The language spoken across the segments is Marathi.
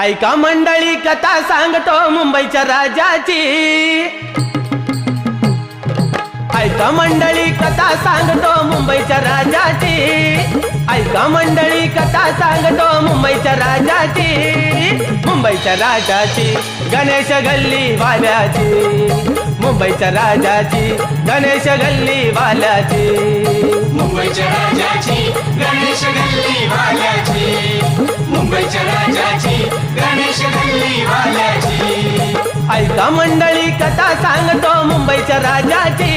ऐका मंडळी कथा सांगतो मुंबईच्या राजाची। ऐका मंडळी कथा सांगतो मुंबईच्या राजाची। ऐका मंडळी कथा सांगतो मुंबईच्या राजाची। मुंबईच्या राजाची गणेश गल्ली वाल्याची। मुंबईच्या राजाची गणेश गल्ली वाल्याची। मुंबईच्या राजाची गणेश गल्ली वाल्याची। मुंबईच्या राजाची गणेश गल्ली वाल्याची। ऐका मंडळी कथा सांगतो मुंबईच्या राजाची।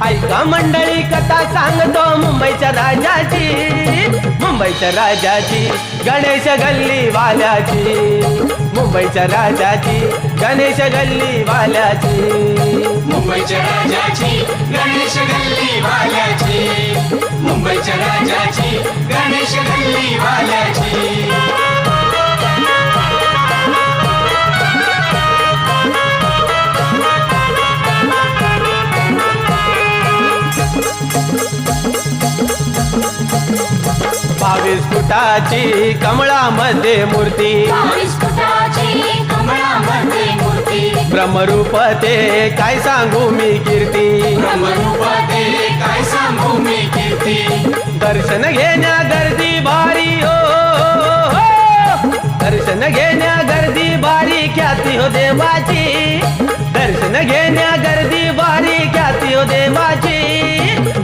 ऐका मंडळी कथा सांगतो मुंबईच्या राजाची। मुंबईच्या राजाची गणेश गल्ली वाल्याची। मुंबईच्या राजाची गणेश गल्ली वाल्याची। मुंबईच्या राजाची गणेश गल्ली वाल्याची। मुंबईच्या राजाची गणेश गल्ली वाल्याची। बावीस फुटाची कमळामध्ये मूर्ती। 22 फुटाची कमळामध्ये मूर्ती। ब्रह्मरूप ते काय सांगू मी कीर्ती। ब्रह्मरूप ते काय सांगू मी कीर्ती। दर्शन घेण्या गर्दी भारी हो, दर्शन घेण्या गर्दी भारी ख्याती हो देवाची। दर्शन घेण्या गर्दी भारी ख्याती हो देवाची।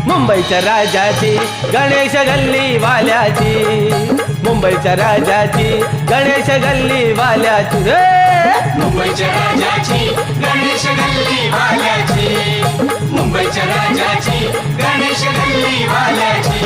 मुंबईच्या राजाची गणेश गल्ली वाल्याची। मुंबईच्या राजाची गणेश गल्ली वाल्याची रे। मुंबईच्या राजाची गणेश गल्ली वाल्याची। मुंबईच्या राजाची गणेश गल्ली वाल्याची।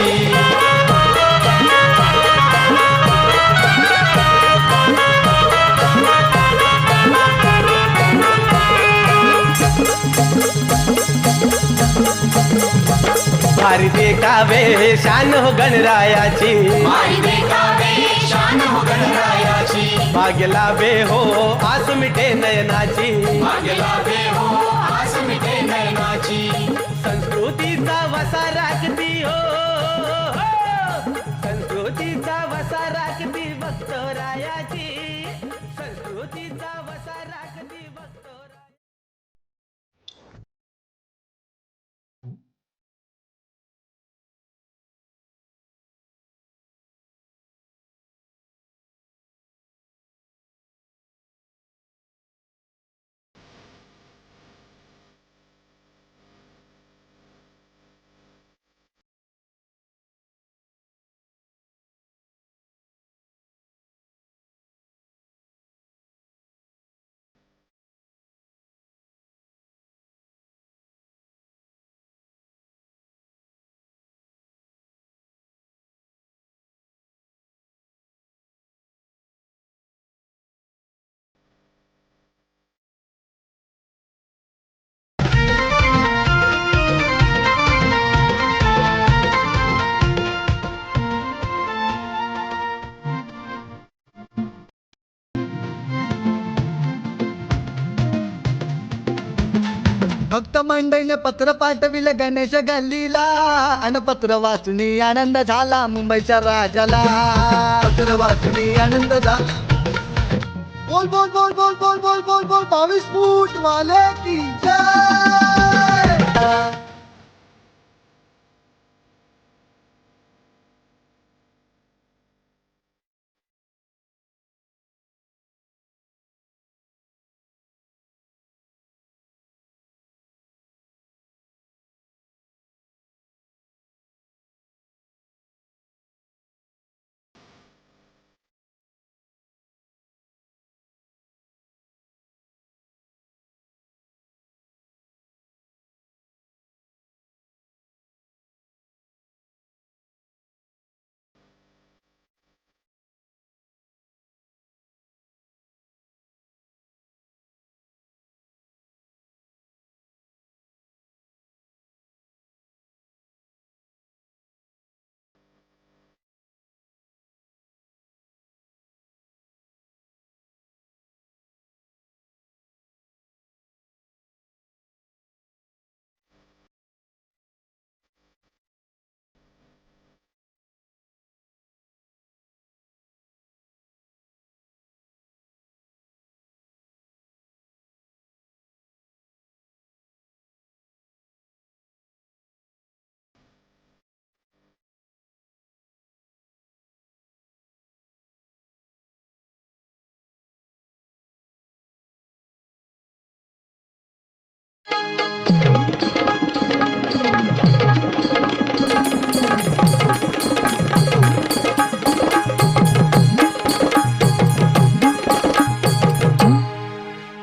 भारी देखावे शान हो गणरायाची। भारी देखावे शान हो गणरायाची। भाग्य लाभे हो आस मिटे नयनाची। भाग्य लाभे हो आस मिटे नयनाची। संस्कृतीचा वसा राखती हो, संस्कृतीचा वसा राखती भक्तरायाची। संस्कृतीचा वसा राखती भक्तरायाची। भक्त मंडळीने पत्र पाठविले गणेश गल्लीला। अन पत्र वाचूनी आनंद झाला मुंबईच्या राजाला। पत्र वाचूनी आनंद झाला। बोल बोल बोल बोल बोल बोल बोल बोल 22 फूट वाले की जय।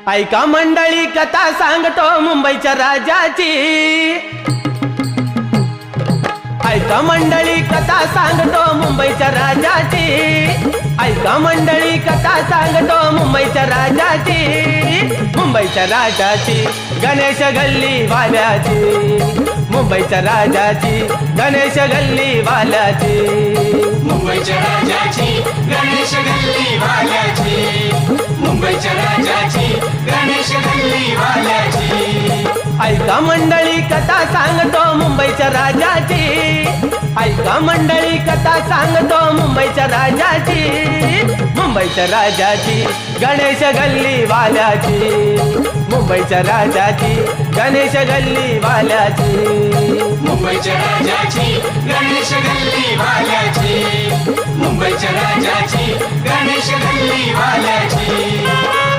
ऐका मंडळी कथा सांगतो मुंबईच्या राजाची ऐका मंडळी कथा सांगतो मुंबईच्या राजाची ऐका मंडळी कथा सांगतो मुंबईच्या राजाची गणेश गल्ली वाल्याची मुंबईच्या राजाची गणेश गल्ली वाल्याची मुंबईच्या राजाची गणेश गल्ली वाल्याची मुंबईच्या राजाची गणेश गल्ली वाल्याची ऐका मंडळी कथा सांगतो मुंबईच्या राजाची ऐका मंडळी कथा सांगतो मुंबईच्या राजाची गणेश गल्ली वाल्याची मुंबईच्या राजाची गणेश गल्ली वाल्याची मुंबईच्या राजाची गणेश गल्ली वाल्याची मुंबईच्या राजाची गणेश गल्ली वाल्याची